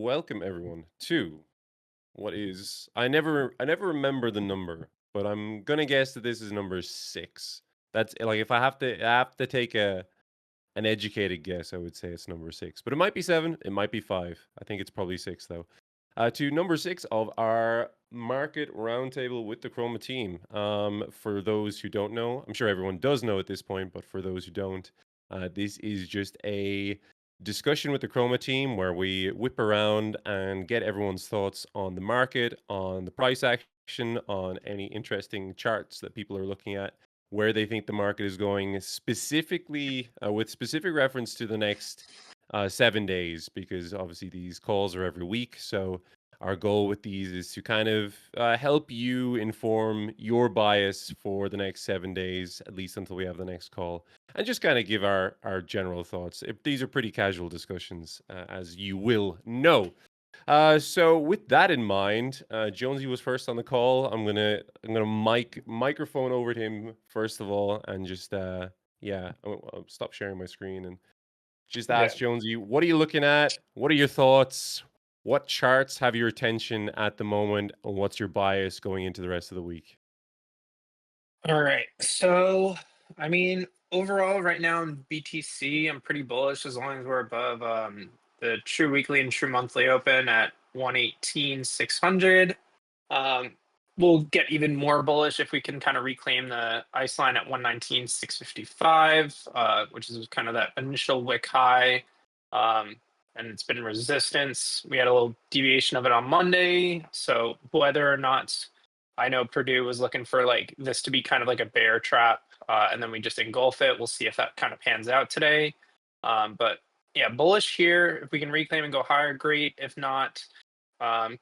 welcome everyone to what is I never remember the number, but I'm gonna guess that this is number 6. That's like if I have to take an educated guess, I would say it's number 6. But it might be 7, it might be 5. I think it's probably 6 though. To number 6 of our market roundtable with the Chroma team. For those who don't know, I'm sure everyone does know at this point, but for those who don't, this is just a discussion with the Chroma team where we whip around and get everyone's thoughts on the market, on the price action, on any interesting charts that people are looking at, where they think the market is going, specifically with specific reference to the next 7 days, because obviously these calls are every week. So our goal with these is to kind of help you inform your bias for the next 7 days, at least until we have the next call, and just kind of give our general thoughts. These are pretty casual discussions, as you will know. So with that in mind, Jonesy was first on the call. I'm gonna microphone over to him first of all, and just yeah, I'll stop sharing my screen and just Yeah. ask Jonesy, what are you looking at? What are your thoughts? What charts have your attention at the moment? And what's your bias going into the rest of the week? All right. So, I mean, overall, right now in BTC, I'm pretty bullish as long as we're above the true weekly and true monthly open at 118,600. Um, we'll get even more bullish if we can kind of reclaim the ice line at 119,655, which is kind of that initial wick high. Um, and it's been resistance. We had a little deviation of it on Monday. So whether or not I know Purdue was looking for like this to be kind of like a bear trap, and then we just engulf it. We'll see if that kind of pans out today. But yeah, bullish here. If we can reclaim and go higher, great. If not,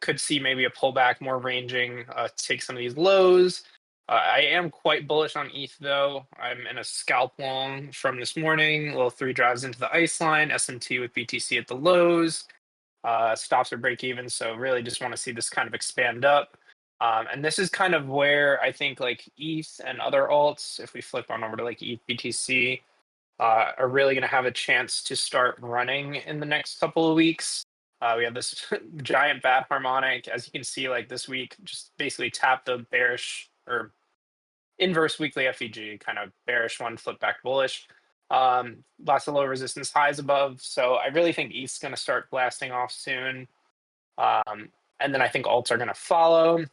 could see maybe a pullback, more ranging, take some of these lows. I am quite bullish on ETH though. I'm in a scalp long from this morning. Little three drives into the ice line. S&T with BTC at the lows. Stops or break even. So really just want to see this kind of expand up. And this is kind of where I think like ETH and other alts, if we flip on over to like ETH BTC, are really going to have a chance to start running in the next couple of weeks. We have this giant bat harmonic, as you can see, like this week, just basically tapped the bearish or inverse weekly FEG, kind of bearish one, flip back bullish. Lots of low resistance highs above. So I really think ETH's going to start blasting off soon. And then I think alts are going to follow.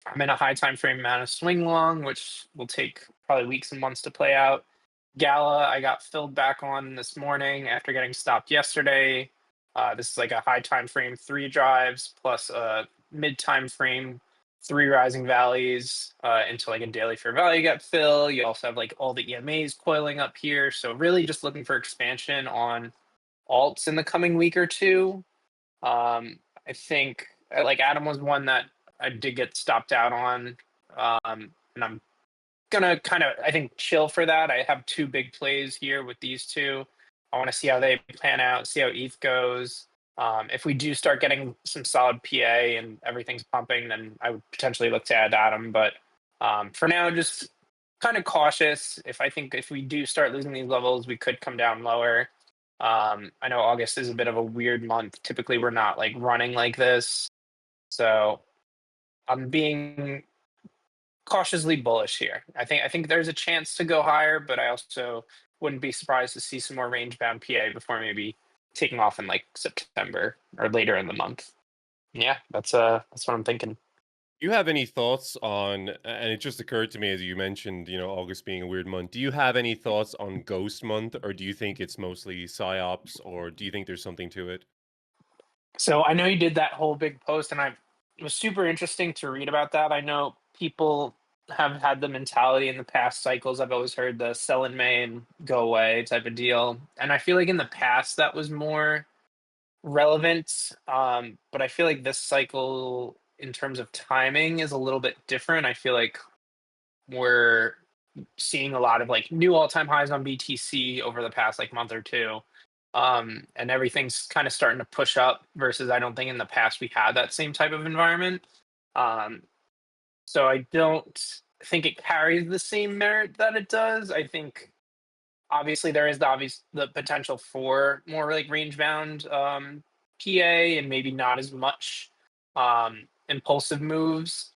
I'm in a high time frame amount of swing long, which will take probably weeks and months to play out. Gala, I got filled back on this morning after getting stopped yesterday. This is like a high time frame 3 drives plus a mid time frame 3 rising valleys into like a daily fair value gap fill. You also have like all the EMAs coiling up here. So really just looking for expansion on alts in the coming week or two. I think like Adam was one that I did get stopped out on. And I'm gonna kind of I think chill for that. I have two big plays here with these two. I want to see how they plan out, see how ETH goes. If we do start getting some solid PA and everything's pumping, then I would potentially look to add Atom. But for now, just kind of cautious. I think if we do start losing these levels, we could come down lower. I know August is a bit of a weird month. Typically, we're not like running like this, so I'm being cautiously bullish here. I think there's a chance to go higher, but I also wouldn't be surprised to see some more range bound PA before maybe taking off in like September or later in the month. Yeah, that's what I'm thinking. You have any thoughts on, and it just occurred to me as you mentioned, August being a weird month. Do you have any thoughts on Ghost Month, or do you think it's mostly psyops, or do you think there's something to it? So I know you did that whole big post, and it was super interesting to read about that. I know people have had the mentality in the past cycles. I've always heard the sell in May and go away type of deal, and I feel like in the past that was more relevant. But I feel like this cycle, in terms of timing, is a little bit different. I feel like we're seeing a lot of like new all-time highs on BTC over the past like month or two. And everything's kind of starting to push up versus I don't think in the past we had that same type of environment. Um, so I don't think it carries the same merit that it does. I think obviously there is the potential for more like range bound PA and maybe not as much impulsive moves.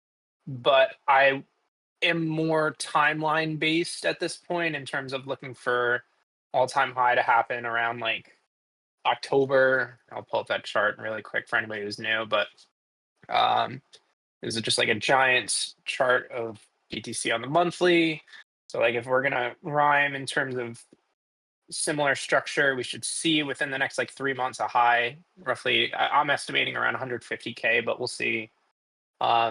But I am more timeline based at this point in terms of looking for all-time high to happen around like October. I'll pull up that chart really quick for anybody who's new, but um, this is just like a giant chart of BTC on the monthly. So like if we're gonna rhyme in terms of similar structure, we should see within the next like 3 months a high, roughly. I'm estimating around 150K, but we'll see.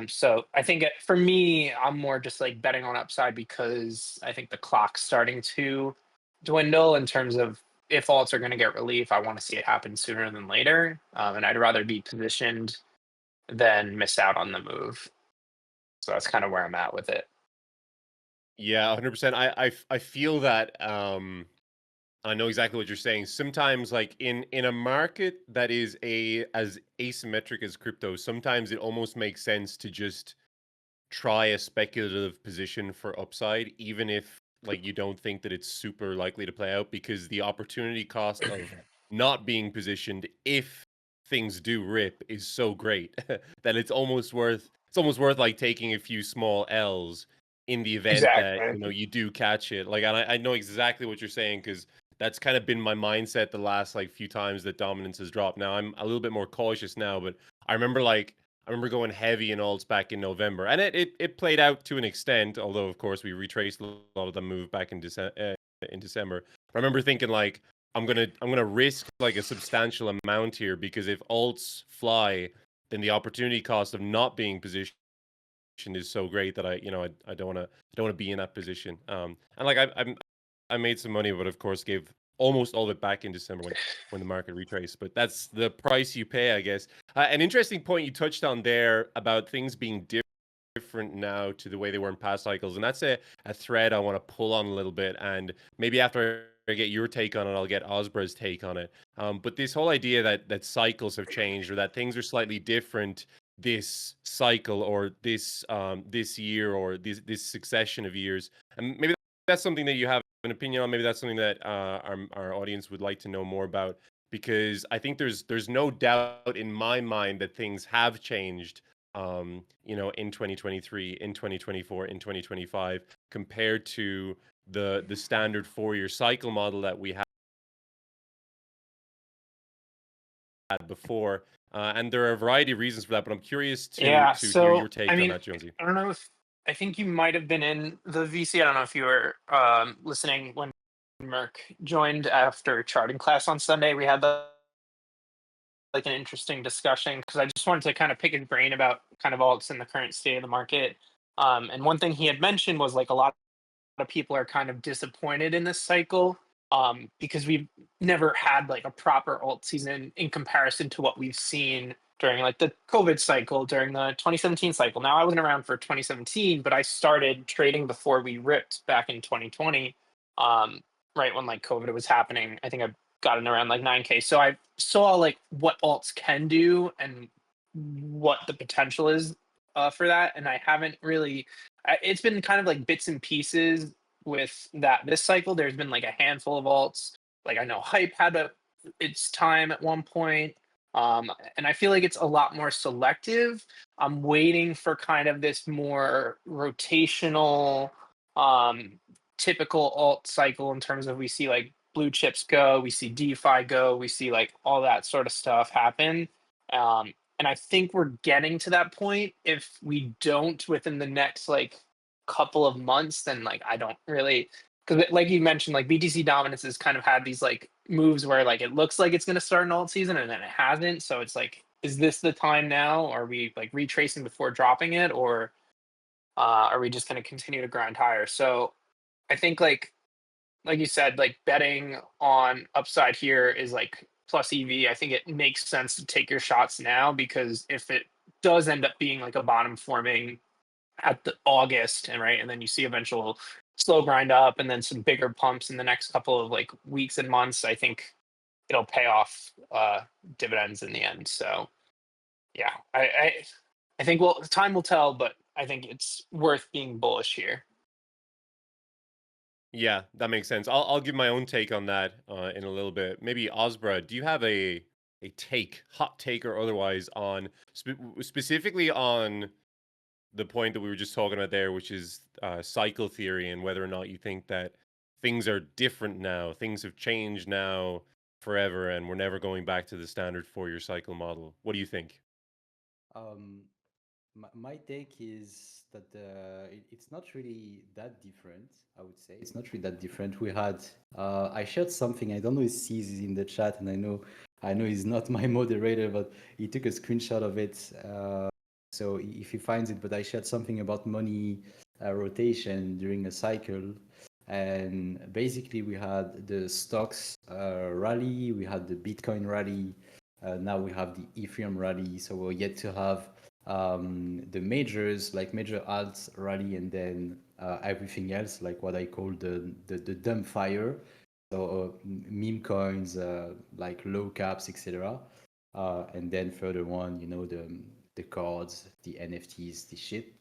So I think for me, I'm more just like betting on upside because I think the clock's starting to dwindle in terms of if alts are going to get relief. I want to see it happen sooner than later, and I'd rather be positioned than miss out on the move. So that's kind of where I'm at with it. Yeah, 100%. I feel that I know exactly what you're saying. Sometimes like in a market that is a as asymmetric as crypto, sometimes it almost makes sense to just try a speculative position for upside, even if like you don't think that it's super likely to play out, because the opportunity cost of not being positioned if things do rip is so great that it's almost worth like taking a few small L's in the event that Exactly. you do catch it. Like, and I know exactly what you're saying because that's kind of been my mindset the last like few times that dominance has dropped. Now I'm a little bit more cautious now, but I remember like I remember going heavy in alts back in November, and it played out to an extent. Although, of course, we retraced a lot of the move back in December. I remember thinking like, I'm gonna risk like a substantial amount here because if alts fly, then the opportunity cost of not being positioned is so great that I don't want to be in that position. And like I made some money, but of course gave almost all of it back in December when the market retraced. But that's the price you pay, I guess. An interesting point you touched on there about things being different now to the way they were in past cycles, and that's a thread I want to pull on a little bit. And maybe after I get your take on it, I'll get Osbra's take on it. But this whole idea that cycles have changed or that things are slightly different this cycle or this year or this succession of years, and maybe that's something that you have an opinion on. Maybe that's something that our audience would like to know more about, because I think there's no doubt in my mind that things have changed. In 2023, in 2024, in 2025, compared to the standard 4-year cycle model that we had before. And there are a variety of reasons for that, but I'm curious to Yeah. to hear your So I take on mean, that, Jonesy. I don't know if I think you might have been in the VC. I don't know if you were listening when Merck joined after charting class on Sunday. We had like an interesting discussion because I just wanted to kind of pick his brain about kind of alts in the current state of the market. And one thing he had mentioned was like a lot of people are kind of disappointed in this cycle because we've never had like a proper alt season in comparison to what we've seen during like the COVID cycle, during the 2017 cycle. Now I wasn't around for 2017, but I started trading before we ripped back in 2020, um, right when like COVID was happening. I think I got in around like 9K. So I saw like what alts can do and what the potential is for that. And I haven't really, it's been kind of like bits and pieces with that this cycle. There's been like a handful of alts. Like I know Hype had its time at one point. And I feel like it's a lot more selective. I'm waiting for kind of this more rotational, um, typical alt cycle in terms of we see like blue chips go, we see DeFi go, we see like all that sort of stuff happen. And I think we're getting to that point. If we don't within the next like couple of months, then like I don't really, because like you mentioned, like BTC dominance has kind of had these like moves where like it looks like it's going to start an alt season and then it hasn't. So it's like, is this the time now? Are we like retracing before dropping it, or are we just going to continue to grind higher? So I think like you said, like betting on upside here is like plus EV. I think it makes sense to take your shots now because if it does end up being like a bottom forming at the August and right, and then you see eventual slow grind up and then some bigger pumps in the next couple of like weeks and months, I think it'll pay off dividends in the end. So yeah, I think well time will tell, but I think it's worth being bullish here. Yeah, that makes sense. I'll give my own take on that in a little bit. Maybe Osbra, do you have hot take or otherwise, on specifically on the point that we were just talking about there, which is cycle theory, and whether or not you think that things are different now, things have changed now forever, and we're never going back to the standard 4-year cycle model. What do you think? Um, my take is that it's not really that different. I would say it's not really that different. We had I shared something. I don't know if C's is in the chat, and I know he's not my moderator, but he took a screenshot of it. So if he finds it, but I shared something about money rotation during a cycle, and basically we had the stocks rally, we had the Bitcoin rally, now we have the Ethereum rally. So we're yet to have the majors, like major alts rally, and then everything else, like what I call the dumb fire. So meme coins, like low caps, etc. And then further on, you know, the cards, the NFTs, the shit.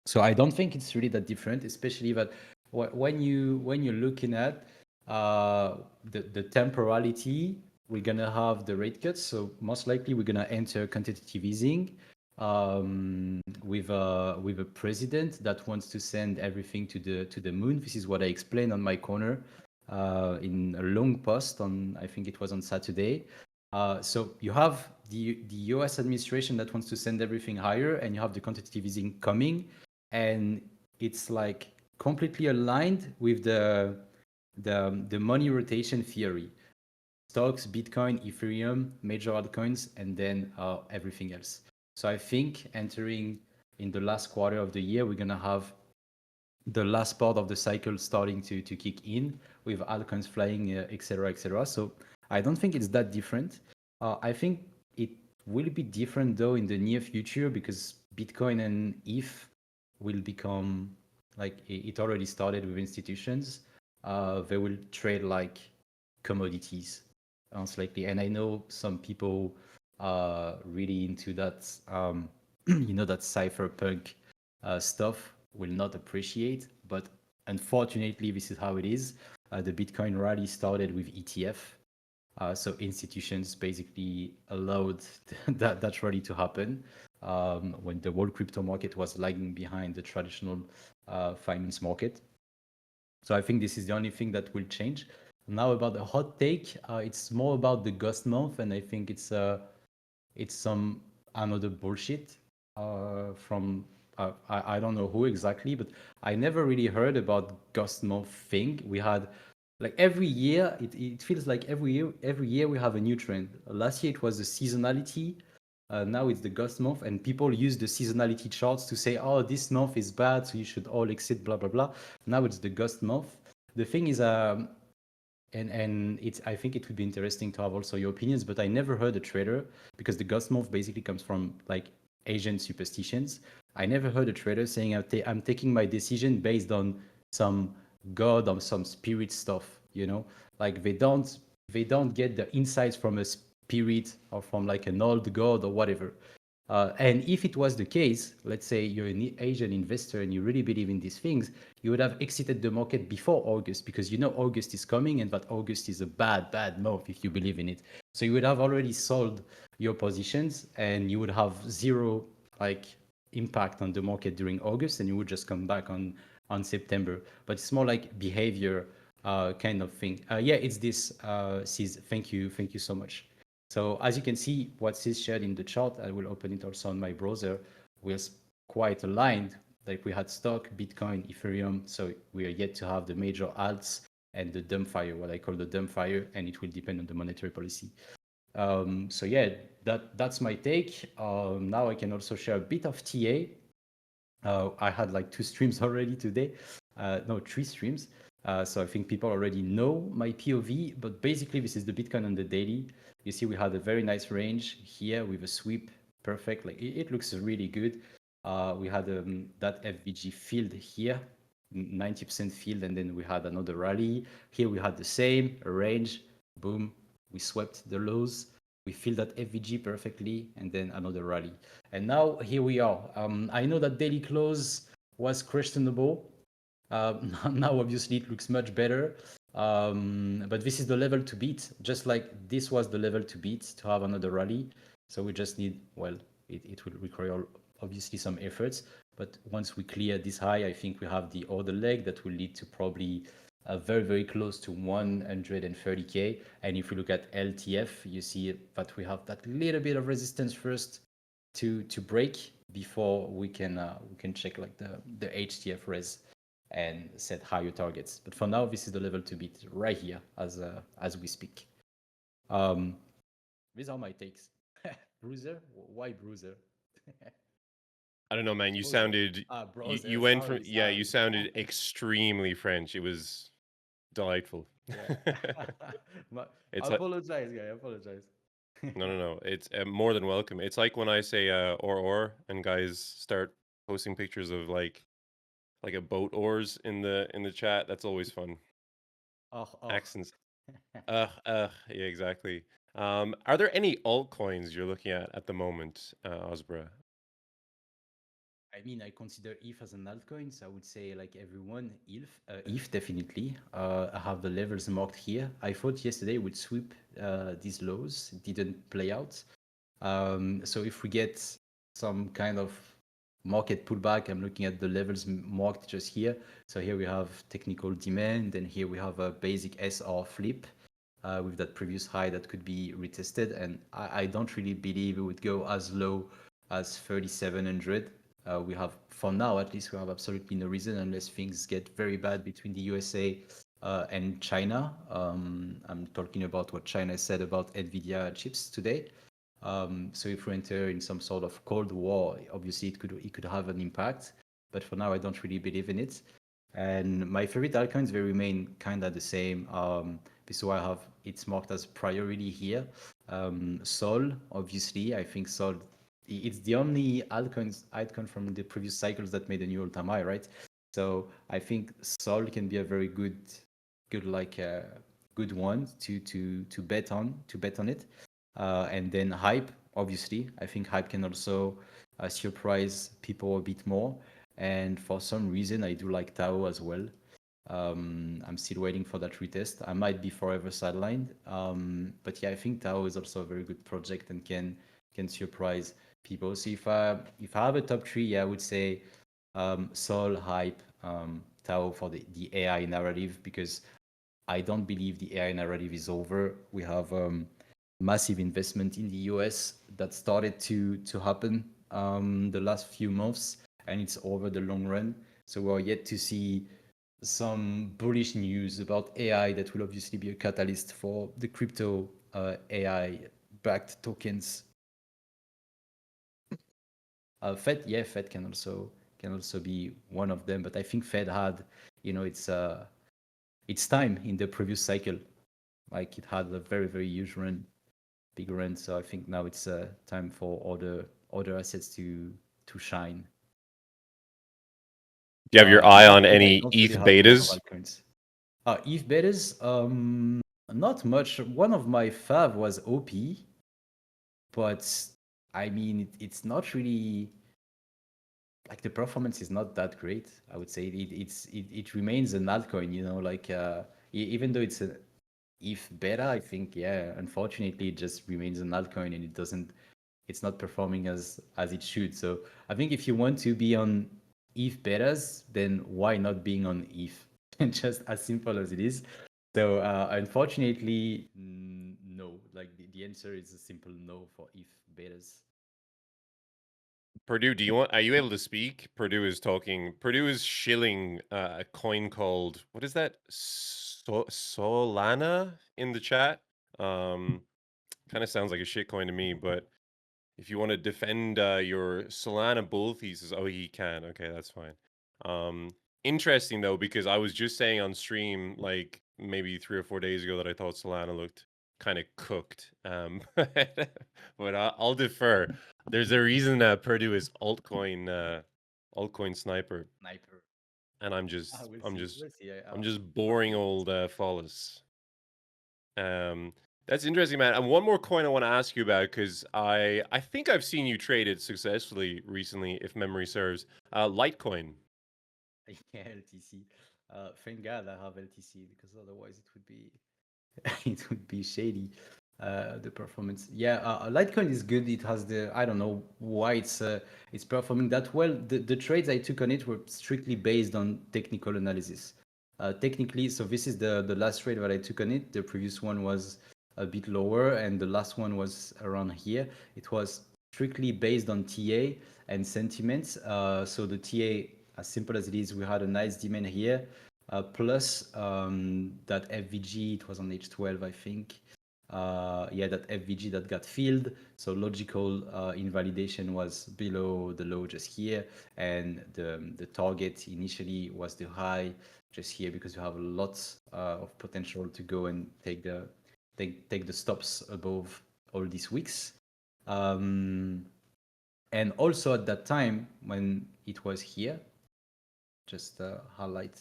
So I don't think it's really that different, especially that when you're looking at the temporality, we're gonna have the rate cuts. So most likely we're gonna enter quantitative easing with a president that wants to send everything to the moon. This is what I explained on my corner in a long post on, I think it was on Saturday. So you have the US administration that wants to send everything higher, and you have the quantitative easing coming, and it's like completely aligned with the money rotation theory: stocks, Bitcoin, Ethereum, major altcoins, and then everything else. So I think entering in the last quarter of the year, we're gonna have the last part of the cycle starting to kick in with altcoins flying, et cetera, et cetera. So I don't think it's that different. I think it will be different though in the near future, because Bitcoin and ETH will become, like it already started with institutions. They will trade like commodities, most likely. And I know some people are really into that, you know, that cypherpunk stuff will not appreciate. But unfortunately, this is how it is. The Bitcoin rally started with ETF. So institutions basically allowed that rally to happen when the whole crypto market was lagging behind the traditional finance market. So I think this is the only thing that will change. Now about the hot take, it's more about the ghost month, and I think it's some another bullshit from I don't know who exactly, but I never really heard about ghost month thing. We had like every year, it feels like every year we have a new trend. Last year it was the seasonality. Now it's the ghost month, and people use the seasonality charts to say, oh, this month is bad, so you should all exit, blah blah blah. Now it's the ghost month. The thing is, and it's, I think it would be interesting to have also your opinions, but I never heard a trader, because the ghost month basically comes from like Asian superstitions. I never heard a trader saying I'm taking my decision based on some god or some spirit stuff, you know, like they don't get the insights from a spirit or from like an old god or whatever. And if it was the case, let's say you're an Asian investor and you really believe in these things, you would have exited the market before August, because you know August is coming and that August is a bad month if you believe in it. So you would have already sold your positions and you would have zero like impact on the market during August, and you would just come back on September. But it's more like behavior kind of thing. Yeah, it's this. Sis, thank you so much. So as you can see, what Sis shared in the chart, I will open it also on my browser, was quite aligned. Like we had stock, Bitcoin, Ethereum. So we are yet to have the major alts and the dumb fire, what I call the dumb fire, and it will depend on the monetary policy. So yeah, that's my take. Now I can also share a bit of TA. I had like 2 streams already today. No, 3 streams. So I think people already know my POV, but basically this is the Bitcoin on the daily. You see we had a very nice range here with a sweep, perfect. Like it looks really good. We had that FVG field here, 90% field, and then we had another rally. Here we had the same, a range, boom, we swept the lows. We filled that FVG perfectly, and then another rally. And now here we are. I know that daily close was questionable. Now obviously it looks much better. But this is the level to beat, just like this was the level to beat to have another rally. So we just need, well, it will require obviously some efforts. But once we clear this high, I think we have the other leg that will lead to probably very, very close to 130K. And if we look at LTF, you see that we have that little bit of resistance first to break before we can check like the HTF res and set higher targets. But for now, this is the level to beat right here as we speak. These are my takes. Bruiser? Why Bruiser? I don't know, man. You Browser. sounded Browser. you went from Sorry. you sounded extremely French. It was delightful. Yeah. It's I like apologize, guy. I apologize. no. It's more than welcome. It's like when I say or and guys start posting pictures of like a boat oars in the chat. That's always fun. Oh. Accents. Yeah, exactly. Are there any altcoins you're looking at the moment, Osbra? I mean, I consider ETH as an altcoin, so I would say like everyone, ETH definitely. I have the levels marked here. I thought yesterday would sweep these lows. It didn't play out. So if we get some kind of market pullback, I'm looking at the levels marked just here. So here we have technical demand, and here we have a basic SR flip with that previous high that could be retested. And I don't really believe it would go as low as 3,700. We have, for now at least, we have absolutely no reason unless things get very bad between the USA and China. I'm talking about what China said about NVIDIA chips today. So if we enter in some sort of cold war, obviously it could have an impact. But for now, I don't really believe in it. And my favorite altcoins, they remain kind of the same. So I have it's marked as priority here. Sol, obviously, I think Sol. It's the only altcoin from the previous cycles that made a new all-time high, right? So I think Sol can be a very good one to bet on it. And then Hype, obviously, I think Hype can also surprise people a bit more. And for some reason, I do like Tao as well. I'm still waiting for that retest. I might be forever sidelined. But yeah, I think Tao is also a very good project and can surprise people. So if I have a top three, yeah, I would say Sol, Hype, Tao for the AI narrative, because I don't believe the AI narrative is over. We have massive investment in the US that started to happen the last few months, and it's over the long run. So we're yet to see some bullish news about AI that will obviously be a catalyst for the crypto AI-backed tokens. Fed can also be one of them, but I think Fed had, its time in the previous cycle. Like it had a very, very huge run, big run. So I think now it's time for other assets to shine. Do you have your eye on any don't ETH really have a lot of betas? altcoins. ETH betas, not much. One of my fav was OP, but I mean, it's not really like the performance is not that great. I would say it remains an altcoin, like even though it's a ETH beta, I think, yeah, unfortunately it just remains an altcoin and it's not performing as it should. So I think if you want to be on ETH betas, then why not being on ETH? Just as simple as it is. So unfortunately, no. Like the answer is a simple no for ETH betas. Purdue, are you able to speak? Purdue is talking. Purdue is shilling a coin called, what is that? Solana in the chat. Kind of sounds like a shit coin to me, but if you want to defend your Solana bull thesis, oh, he can. Okay, that's fine. Interesting though, because I was just saying on stream like maybe 3 or 4 days ago that I thought Solana looked kind of cooked. But I'll defer. There's a reason Purdue is altcoin sniper, and I'm just We'll see. I'm just boring old Follis. That's interesting, man. And one more coin I want to ask you about, because I think I've seen you trade it successfully recently, if memory serves. Litecoin. Yeah, LTC. Thank God I have LTC, because otherwise it would be it would be shady. The performance, yeah, Litecoin is good. It has I don't know why it's performing that well. The trades I took on it were strictly based on technical analysis. Technically, so this is the last trade that I took on it. The previous one was a bit lower, and the last one was around here. It was strictly based on TA and sentiments. So the TA, as simple as it is, we had a nice demand here, plus that FVG, it was on H12, I think. Yeah, that FVG that got filled. So logical invalidation was below the low just here, and the target initially was the high just here, because you have lots of potential to go and take the stops above all these wicks. And also at that time when it was here, just highlight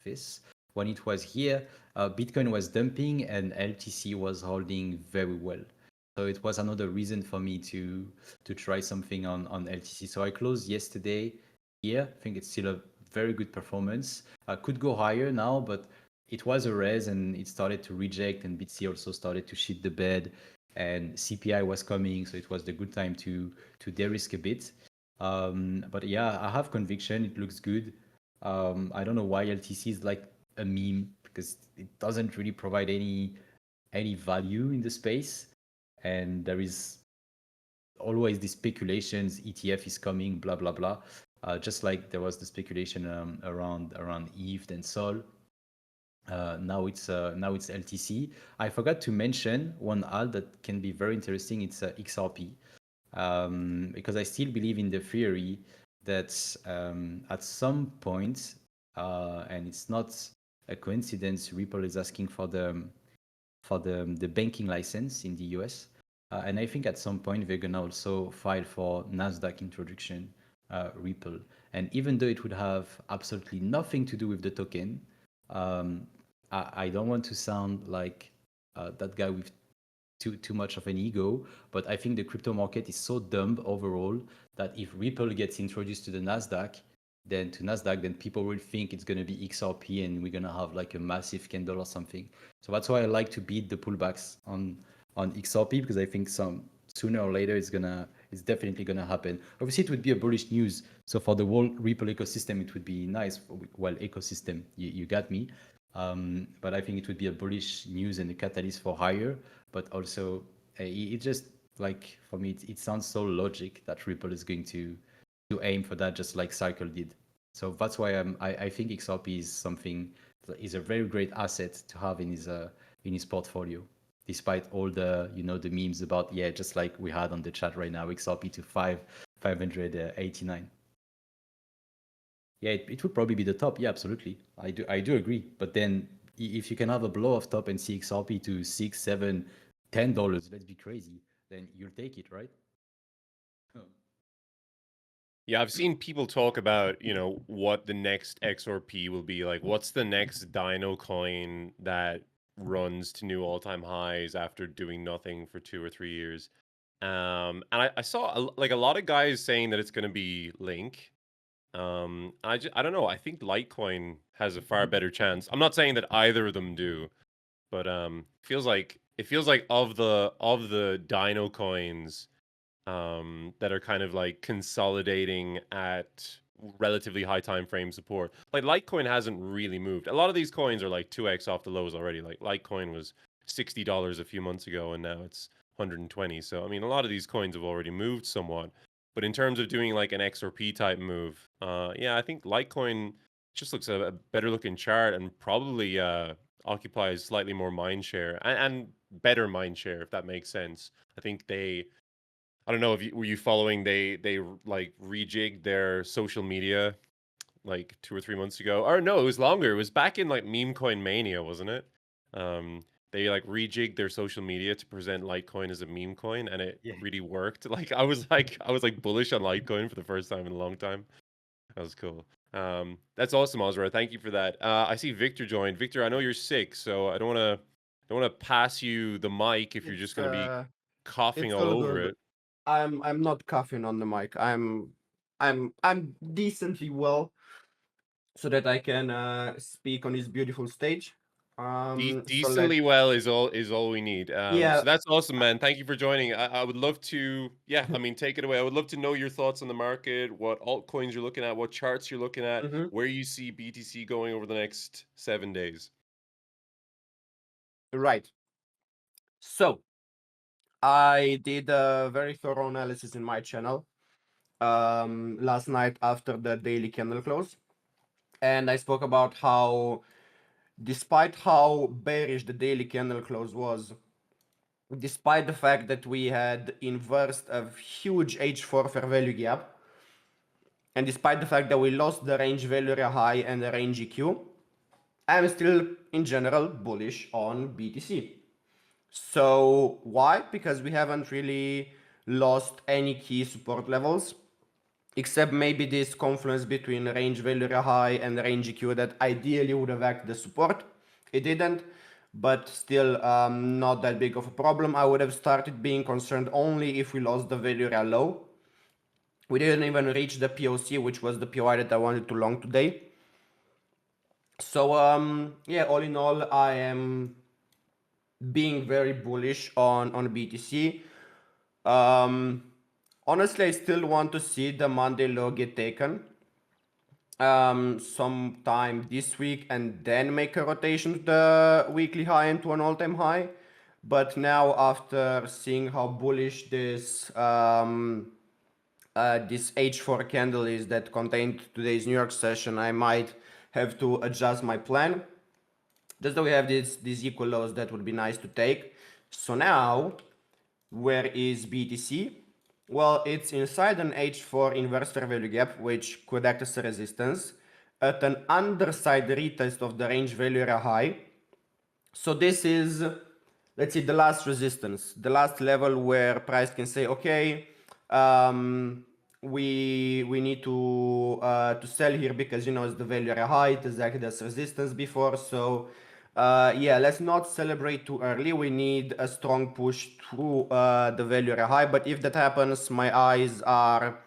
this. When it was here, Bitcoin was dumping and LTC was holding very well. So it was another reason for me to try something on LTC. So I closed yesterday here. I think it's still a very good performance. Could go higher now, but it was a res and it started to reject, and BTC also started to shit the bed, and CPI was coming, so it was the good time to de-risk a bit. But yeah, I have conviction. It looks good. I don't know why LTC is like a meme, because it doesn't really provide any value in the space, and there is always the speculations ETF is coming, blah blah blah. Just like there was the speculation around ETH and Sol. Now it's LTC. I forgot to mention one alt that can be very interesting. It's XRP, because I still believe in the theory that at some point, and it's not a coincidence, Ripple is asking for the banking license in the US, and I think at some point they're gonna also file for Nasdaq introduction, Ripple. And even though it would have absolutely nothing to do with the token, I don't want to sound like that guy with too much of an ego, but I think the crypto market is so dumb overall that if Ripple gets introduced to the Nasdaq, then people will think it's going to be XRP and we're going to have like a massive candle or something. So that's why I like to beat the pullbacks on XRP, because I think sooner or later it's definitely gonna happen. Obviously, it would be a bullish news. So for the whole Ripple ecosystem, it would be nice. Well, ecosystem, you got me. But I think it would be a bullish news and a catalyst for higher. But also, it just like for me, it sounds so logic that Ripple is going to aim for that, just like Cycle did. So that's why I think XRP is a very great asset to have in his portfolio, despite all the the memes about, yeah, just like we had on the chat right now, XRP to 589. Yeah, it would probably be the top. Yeah, absolutely. I do agree. But then if you can have a blow off top and see XRP to $6, $7, $10, let's be crazy, then you'll take it, right? Yeah, I've seen people talk about, what the next XRP will be like. What's the next Dino coin that runs to new all-time highs after doing nothing for 2 or 3 years? And I saw a lot of guys saying that it's going to be Link. I don't know. I think Litecoin has a far better chance. I'm not saying that either of them do, but it feels like of the Dino coins that are kind of like consolidating at relatively high time frame support. Like Litecoin hasn't really moved. A lot of these coins are like 2x off the lows already. Like Litecoin was $60 a few months ago and now it's 120. So I mean, a lot of these coins have already moved somewhat. But in terms of doing like an XRP type move, yeah, I think Litecoin just looks a better looking chart and probably occupies slightly more mind share and better mind share, if that makes sense. I think I don't know if were you following, they like rejigged their social media like 2 or 3 months ago. Or no, it was longer. It was back in like meme coin mania, wasn't it? They like rejigged their social media to present Litecoin as a meme coin, and it really worked. Like I was like bullish on Litecoin for the first time in a long time. That was cool. That's awesome, Ozra. Thank you for that. I see Victor joined. Victor, I know you're sick, so I don't wanna pass you the mic if you're just gonna be coughing It's all all over good. it. I'm not coughing on the mic. I'm decently well. so that I can speak on this beautiful stage. Decently well is all we need. Yeah. So that's awesome, man. Thank you for joining. I would love to, yeah, I mean, take it away. I would love to know your thoughts on the market, what altcoins you're looking at, what charts you're looking at, where you see BTC going over the next 7 days. Right. So I did a very thorough analysis in my channel last night after the daily candle close, and I spoke about how, despite how bearish the daily candle close was, despite the fact that we had inversed a huge H4 fair value gap, and despite the fact that we lost the range value area high and the range EQ, I'm still in general bullish on BTC. So why? Because we haven't really lost any key support levels, except maybe this confluence between range value area high and range EQ that ideally would have acted as support. It didn't, but still not that big of a problem. I would have started being concerned only if we lost the value area low. We didn't even reach the POC, which was the POI that I wanted to long today. So yeah, all in all, I am being very bullish on BTC. Honestly, I still want to see the Monday low get taken sometime this week and then make a rotation to the weekly high and to an all-time high. But now, after seeing how bullish this this H4 candle is that contained today's New York session, I might have to adjust my plan. Just that we have these equal lows that would be nice to take. So now, where is BTC? Well, it's inside an H4 inverse fair value gap, which could act as a resistance, at an underside retest of the range value area high. So this is, let's see, the last resistance, the last level where price can say, okay, we need to sell here because, you know, it's the value area high, it has acted as resistance before. So yeah, let's not celebrate too early. We need a strong push through the value area high. But if that happens, my eyes are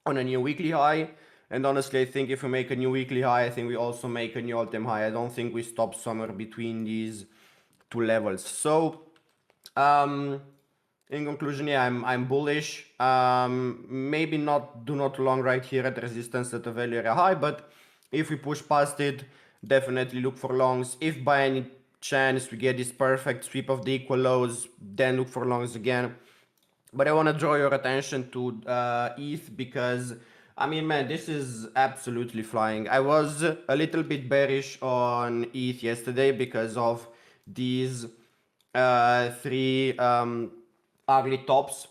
on a new weekly high. And honestly, I think if we make a new weekly high, I think we also make a new all-time high. I don't think we stop somewhere between these two levels. So in conclusion, yeah, I'm bullish. Maybe do not long right here at resistance at the value area high, but if we push past it, definitely look for longs. If by any chance we get this perfect sweep of the equal lows, then look for longs again. But I want to draw your attention to ETH because, I mean, man, this is absolutely flying. I was a little bit bearish on ETH yesterday because of these three ugly tops.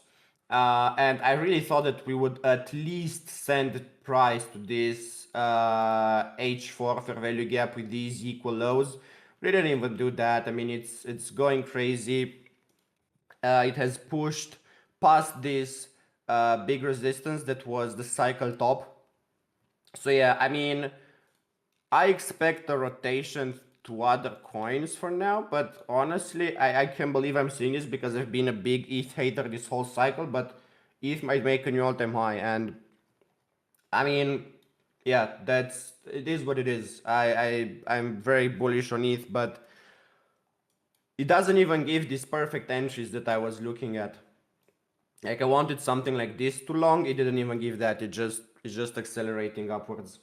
And I really thought that we would at least send price to this H4 fair value gap with these equal lows. We didn't even do that. I mean, it's going crazy. It has pushed past this big resistance that was the cycle top. So yeah, I mean, I expect a rotation to other coins for now, but honestly, I can't believe I'm seeing this because I've been a big ETH hater this whole cycle, but ETH might make a new all-time high, and I mean, yeah, it is what it is. I'm very bullish on ETH, but it doesn't even give these perfect entries that I was looking at. Like I wanted something like this too long, it didn't even give that. It's just accelerating upwards.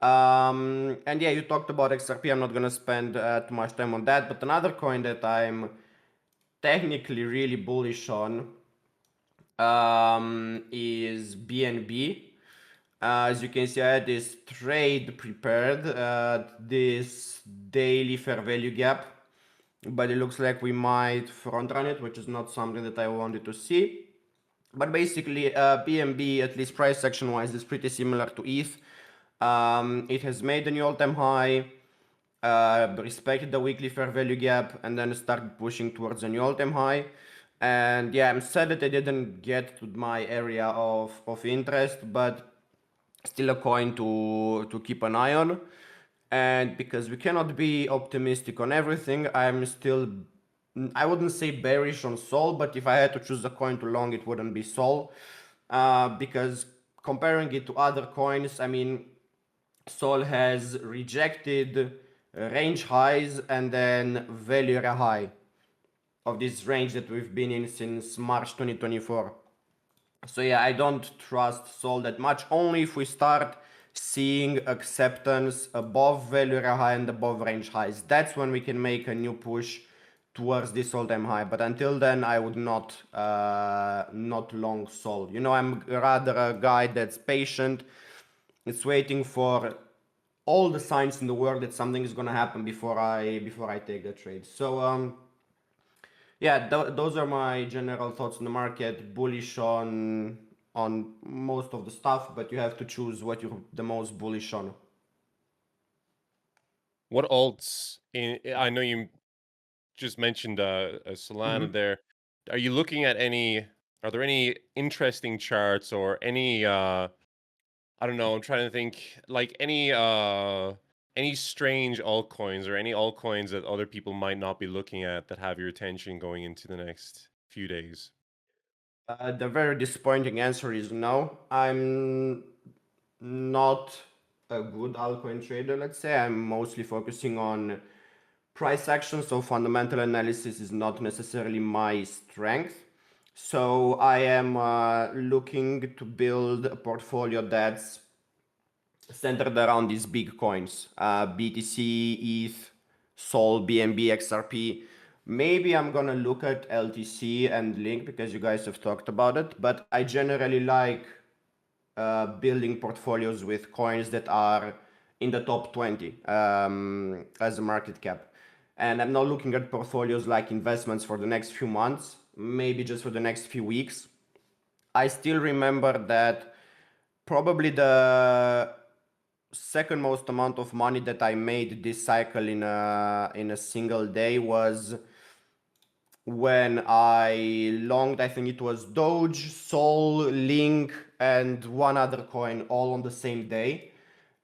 And yeah, you talked about XRP. I'm not gonna spend too much time on that. But another coin that I'm technically really bullish on is BNB. As you can see, I had this trade prepared, this daily fair value gap, but it looks like we might front run it, which is not something that I wanted to see. But basically, BNB, at least price action wise, is pretty similar to ETH. It has made a new all-time high, respected the weekly fair value gap, and then started pushing towards a new all-time high. And yeah, I'm sad that I didn't get to my area of interest, but still a coin to keep an eye on. And because we cannot be optimistic on everything, I'm still, I wouldn't say bearish on Sol, but if I had to choose a coin to long, it wouldn't be Sol. Because comparing it to other coins, I mean, Sol has rejected range highs and then value area high of this range that we've been in since March 2024. So yeah, I don't trust Sol that much, only if we start seeing acceptance above value area high and above range highs. That's when we can make a new push towards this all-time high. But until then, I would not long Sol. You know, I'm rather a guy that's patient. It's waiting for all the signs in the world that something is gonna happen before I take the trade. So yeah, those are my general thoughts on the market. Bullish on most of the stuff, but you have to choose what you're the most bullish on. What alts? I know you just mentioned Solana there. Are you looking at any? Are there any interesting charts or any? I don't know. I'm trying to think. Like any strange altcoins or any altcoins that other people might not be looking at that have your attention going into the next few days. The very disappointing answer is no. I'm not a good altcoin trader, let's say. I'm mostly focusing on price action, so fundamental analysis is not necessarily my strength. So I am looking to build a portfolio that's centered around these big coins, BTC, ETH, Sol, BNB, XRP. Maybe I'm gonna look at LTC and Link because you guys have talked about it, but I generally like building portfolios with coins that are in the top 20 as a market cap. And I'm not looking at portfolios like investments for the next few months, maybe just for the next few weeks. I still remember that probably the second most amount of money that I made this cycle in a single day was when I longed, I think it was Doge, Sol, Link, and one other coin all on the same day.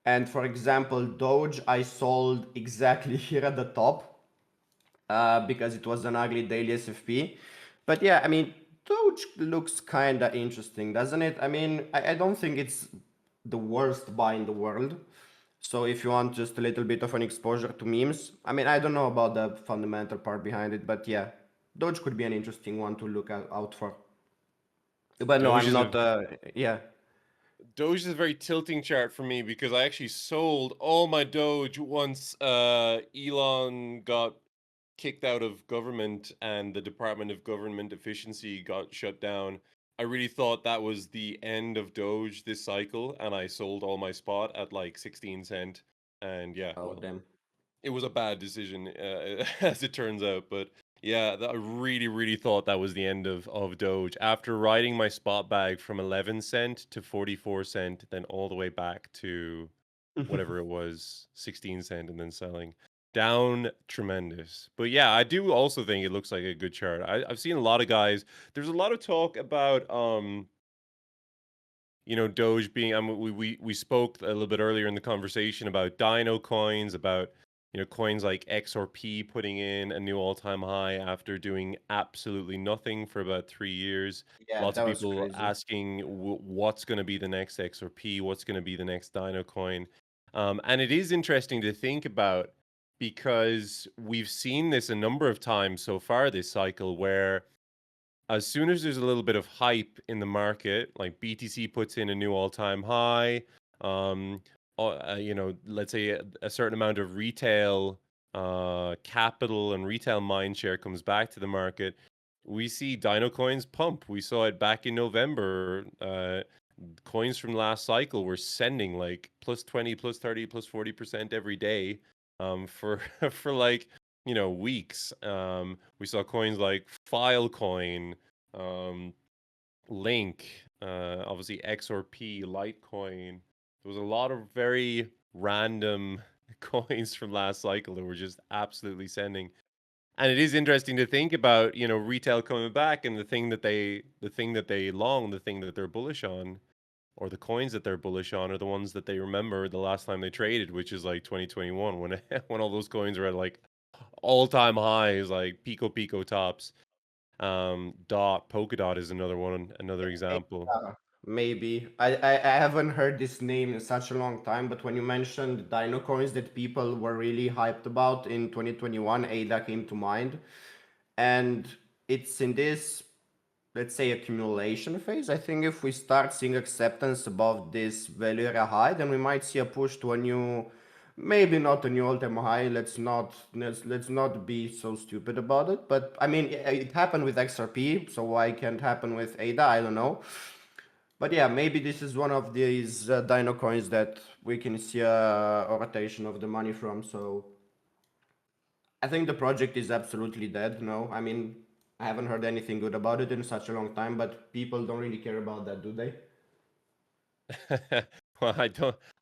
And for example, Doge, I sold exactly here at the top because it was an ugly daily SFP. But yeah, I mean, Doge looks kind of interesting, doesn't it? I mean, I don't think it's the worst buy in the world. So if you want just a little bit of an exposure to memes, I mean, I don't know about the fundamental part behind it, but yeah, Doge could be an interesting one to look out for. But no, Doge I'm is not. Yeah. Doge is a very tilting chart for me because I actually sold all my Doge once Elon got kicked out of government and the Department of Government Efficiency got shut down. I really thought that was the end of Doge this cycle, and I sold all my spot at like 16 cent. And yeah, Oh well, damn. it was a bad decision as it turns out. But yeah, I really, really thought that was the end of Doge. After riding my spot bag from 11 cent to 44 cent, then all the way back to whatever it was, 16 cent, and then selling down tremendous. But yeah, I do also think it looks like a good chart. I've seen a lot of guys. There's a lot of talk about Doge being. We spoke a little bit earlier in the conversation about Dino coins, about coins like XRP putting in a new all-time high after doing absolutely nothing for about 3 years. Yeah, Lots that of was people crazy. asking what's going to be the next XRP, what's going to be the next Dino coin, and it is interesting to think about because we've seen this a number of times so far this cycle where as soon as there's a little bit of hype in the market, like BTC puts in a new all-time high, um, let's say a certain amount of retail capital and retail mind share comes back to the market, we see Dino coins pump. We saw it back in November. Coins from last cycle were sending like plus 20, plus 30, plus 40% every day for for like weeks. We saw coins like Filecoin, um, Link, obviously XRP, Litecoin. There was a lot of very random coins from last cycle that were just absolutely sending. And it is interesting to think about, retail coming back and the thing that they long, the thing that they're bullish on, or the coins that they're bullish on are the ones that they remember the last time they traded, which is like 2021 when when all those coins were at like all-time highs, like Pico tops. Polkadot is another one, another example. maybe. I haven't heard this name in such a long time, but when you mentioned Dino coins that people were really hyped about in 2021, ADA came to mind. And it's in this, let's say, accumulation phase. I think if we start seeing acceptance above this value area high, then we might see a push to a new, maybe not a new all-time high. Let's not be so stupid about it. But I mean, it happened with XRP, so why can't happen with ADA? I don't know. But yeah, maybe this is one of these Dino coins that we can see a rotation of the money from. So I think the project is absolutely dead. No, I mean, I haven't heard anything good about it in such a long time, but people don't really care about that, do they? Well,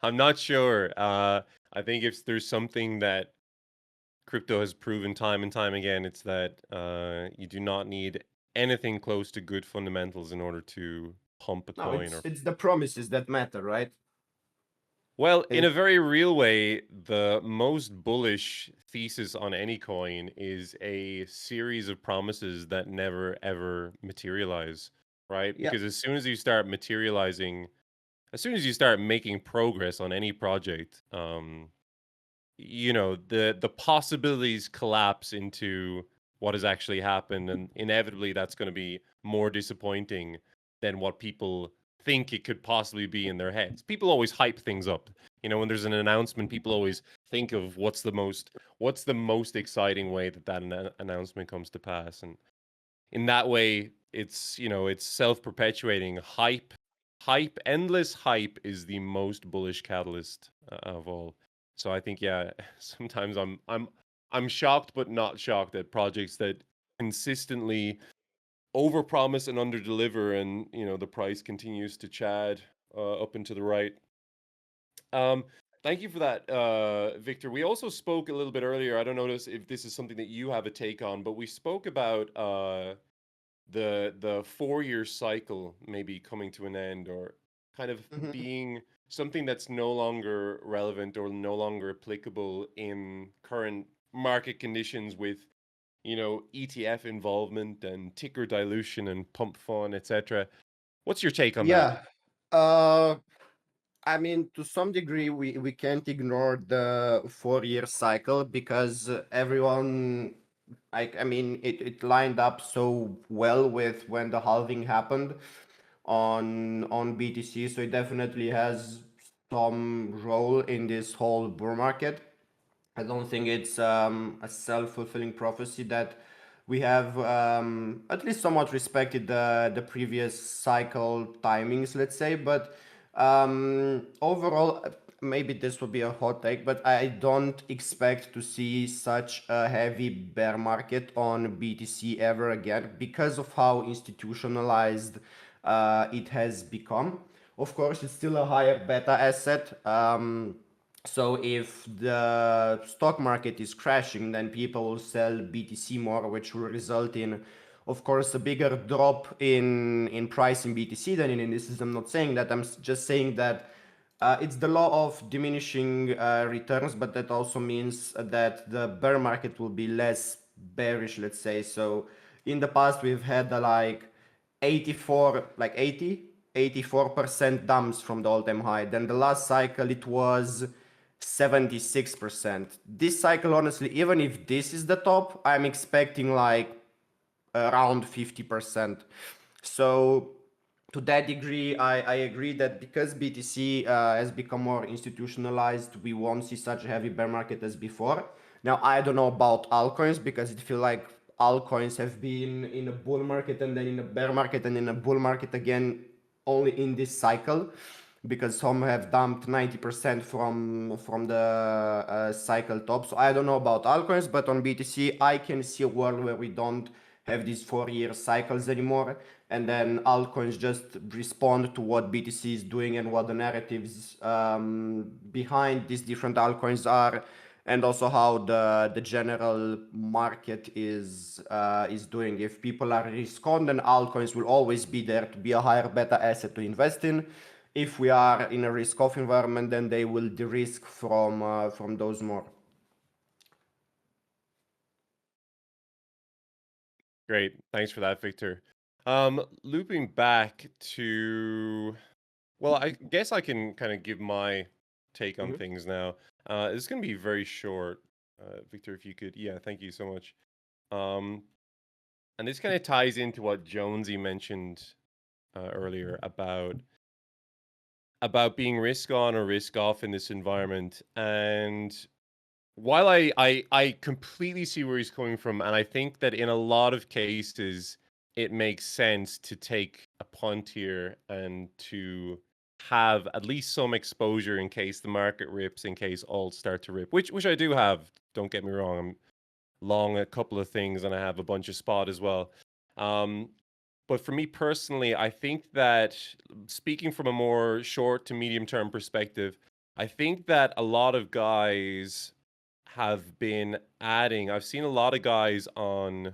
I'm not sure. I think if there's something that crypto has proven time and time again, it's that you do not need anything close to good fundamentals in order to pump a No, coin. Or it's the promises that matter, right? well, in a It, very real way, the most bullish thesis on any coin is a series of promises that never ever materialize, right? yeah, Because as soon as you start materializing, as soon as you start making progress on any project, the possibilities collapse into what has actually happened, and inevitably that's going to be more disappointing than what people think it could possibly be in their heads. People always hype things up. When there's an announcement, people always think of what's the most exciting way that announcement comes to pass, and in that way it's self-perpetuating. Endless hype is the most bullish catalyst of all. So I think, yeah, sometimes I'm shocked but not shocked at projects that consistently overpromise and underdeliver, and the price continues to chad up and to the right. um Thank you for that, Victor. We also spoke a little bit earlier. I don't know if this is something that you have a take on, but we spoke about the 4-year cycle maybe coming to an end, or kind of mhm. being something that's no longer relevant or no longer applicable in current market conditions, with ETF involvement and ticker dilution and pump fun, etc. What's your take on that? Yeah. Uh, I mean, to some degree, we can't ignore the 4-year cycle because everyone, I mean, it lined up so well with when the halving happened on BTC, so it definitely has some role in this whole bull market. I don't think it's a self-fulfilling prophecy that we have at least somewhat respected the previous cycle timings, let's say. But overall, maybe this will be a hot take, but I don't expect to see such a heavy bear market on BTC ever again because of how institutionalized it has become. Of course, it's still a higher beta asset. So if the stock market is crashing, then people will sell BTC more, which will result in, of course, a bigger drop in price in BTC than in indices. I'm not saying that. I'm just saying that it's the law of diminishing returns, but that also means that the bear market will be less bearish, let's say. So in the past, we've had like 84, like 84% dumps from the all-time high. Then the last cycle, it was 76%. This cycle, honestly, even if this is the top, I'm expecting like around 50%. So to that degree, I agree that because BTC has become more institutionalized, we won't see such a heavy bear market as before. Now, I don't know about altcoins because it feels like altcoins have been in a bull market and then in a bear market and in a bull market again only in this cycle, because some have dumped 90% from the cycle top. So I don't know about altcoins, but on BTC, I can see a world where we don't have these 4-year cycles anymore, and then altcoins just respond to what BTC is doing and what the narratives behind these different altcoins are, and also how the general market is doing. If people are risk on, then altcoins will always be there to be a higher beta asset to invest in. If we are in a risk off environment, then they will de-risk from those more. Great, thanks for that, Victor. Looping back to, well, I guess I can kind of give my take on things now. It's going to be very short. Victor, if you could, yeah, thank you so much. And this kind of ties into what Jonesy mentioned earlier about being risk on or risk off in this environment. And while I completely see where he's coming from, and I think that in a lot of cases it makes sense to take a punt here and to have at least some exposure in case the market rips, in case alts start to rip, which I do have. Don't get me wrong, I'm long a couple of things and I have a bunch of spot as well. But for me personally, I think that speaking from a more short to medium term perspective, I think that a lot of guys have been adding. I've seen a lot of guys on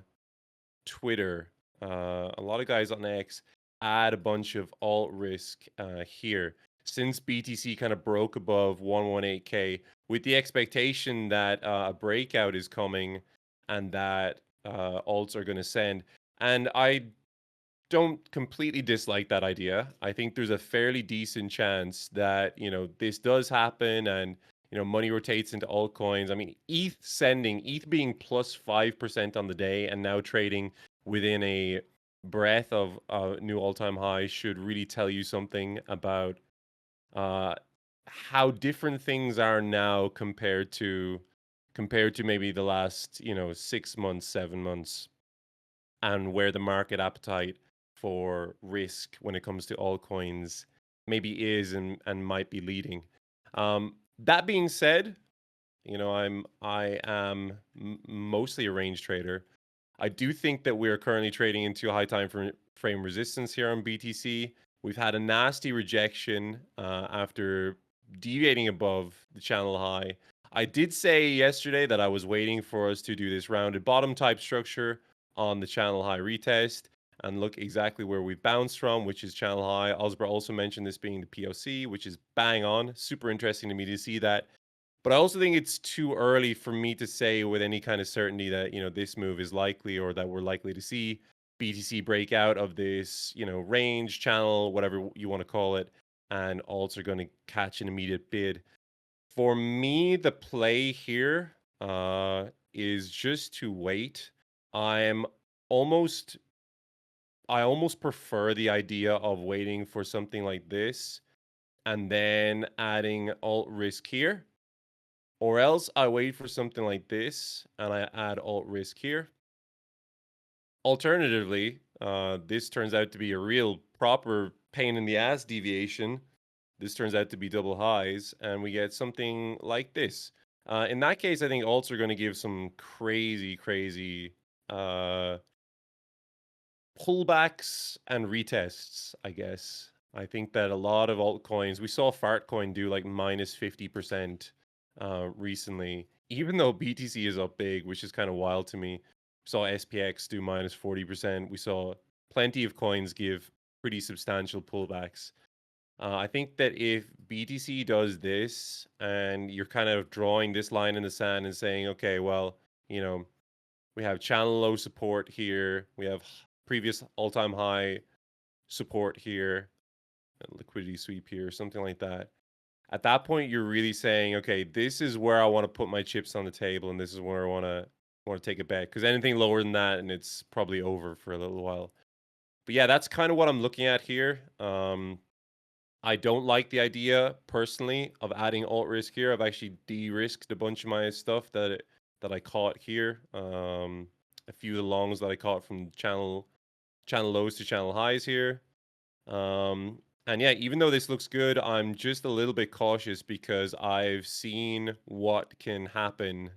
Twitter, a lot of guys on X add a bunch of alt risk here since BTC kind of broke above 118K with the expectation that a breakout is coming and that alts are going to send. And I don't completely dislike that idea. I think there's a fairly decent chance that, this does happen and, money rotates into altcoins. I mean, ETH being plus 5% on the day and now trading within a breath of new all-time high should really tell you something about how different things are now compared to maybe the last, 6 months, 7 months, and where the market appetite for risk when it comes to altcoins maybe is and might be leading. That being said, I am mostly a range trader. I do think that we are currently trading into a high time frame resistance here on BTC. We've had a nasty rejection after deviating above the channel high. I did say yesterday that I was waiting for us to do this rounded bottom type structure on the channel high retest and look exactly where we bounced from, which is channel high. Osbert also mentioned this being the POC, which is bang on. Super interesting to me to see that. But I also think it's too early for me to say with any kind of certainty that, this move is likely or that we're likely to see BTC break out of this, range, channel, whatever you want to call it, and alts are going to catch an immediate bid. For me, the play here is just to wait. I almost prefer the idea of waiting for something like this and then adding alt risk here. Or else I wait for something like this and I add alt risk here. Alternatively, this turns out to be a real proper pain in the ass deviation. This turns out to be double highs and we get something like this. In that case, I think alts are going to give some crazy pullbacks and retests, I guess. I think that a lot of altcoins, we saw Fartcoin do like minus 50% recently, even though BTC is up big, which is kind of wild to me. We saw SPX do minus 40%. We saw plenty of coins give pretty substantial pullbacks. I think that if BTC does this and you're kind of drawing this line in the sand and saying, okay, well, we have channel low support here, we have previous all-time high support here, liquidity sweep here, something like that. At that point, you're really saying, okay, this is where I want to put my chips on the table, and this is where I want to take a bet. Because anything lower than that, and it's probably over for a little while. But yeah, that's kind of what I'm looking at here. I don't like the idea personally of adding alt risk here. I've actually de-risked a bunch of my stuff that I caught here. A few of the longs that I caught from channel lows to channel highs here. And yeah, even though this looks good, I'm just a little bit cautious because I've seen what can happen.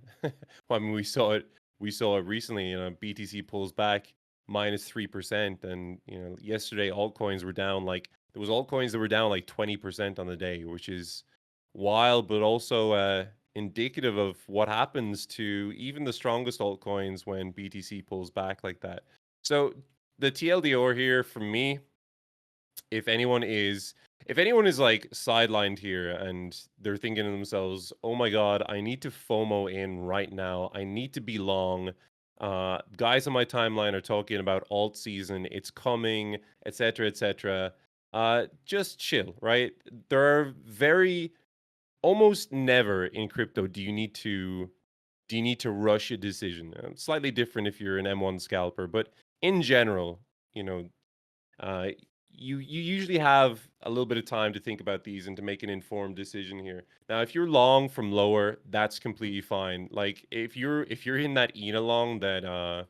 I mean, we saw it recently. BTC pulls back minus 3%, and yesterday altcoins were down there was altcoins that were down like 20% on the day, which is wild, but also indicative of what happens to even the strongest altcoins when BTC pulls back like that. So the TLDR here for me, if anyone is like sidelined here and they're thinking to themselves, oh my god, I need to FOMO in right now, I need to be long, Guys on my timeline are talking about alt season, it's coming, etc., etc. Just chill, right? There are almost never in crypto do you need to rush a decision. Slightly different if you're an M1 scalper, but in general, you know, uh, you usually have a little bit of time to think about these and to make an informed decision here. Now, if you're long from lower, that's completely fine. Like if you're in that ENA long that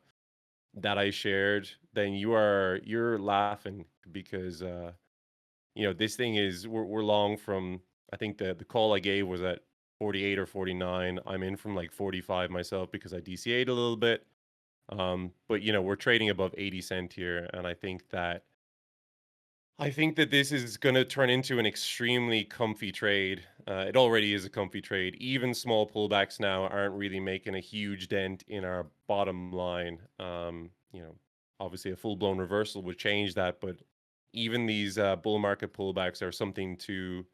I shared, then you're laughing because this thing is we're long from, I think the call I gave was at 48 or 49. I'm in from like 45 myself because I DCA'd a little bit. But we're trading above 80 cent here, and I think that this is going to turn into an extremely comfy trade. It already is a comfy trade. Even small pullbacks now aren't really making a huge dent in our bottom line. Obviously a full-blown reversal would change that, but even these bull market pullbacks are something to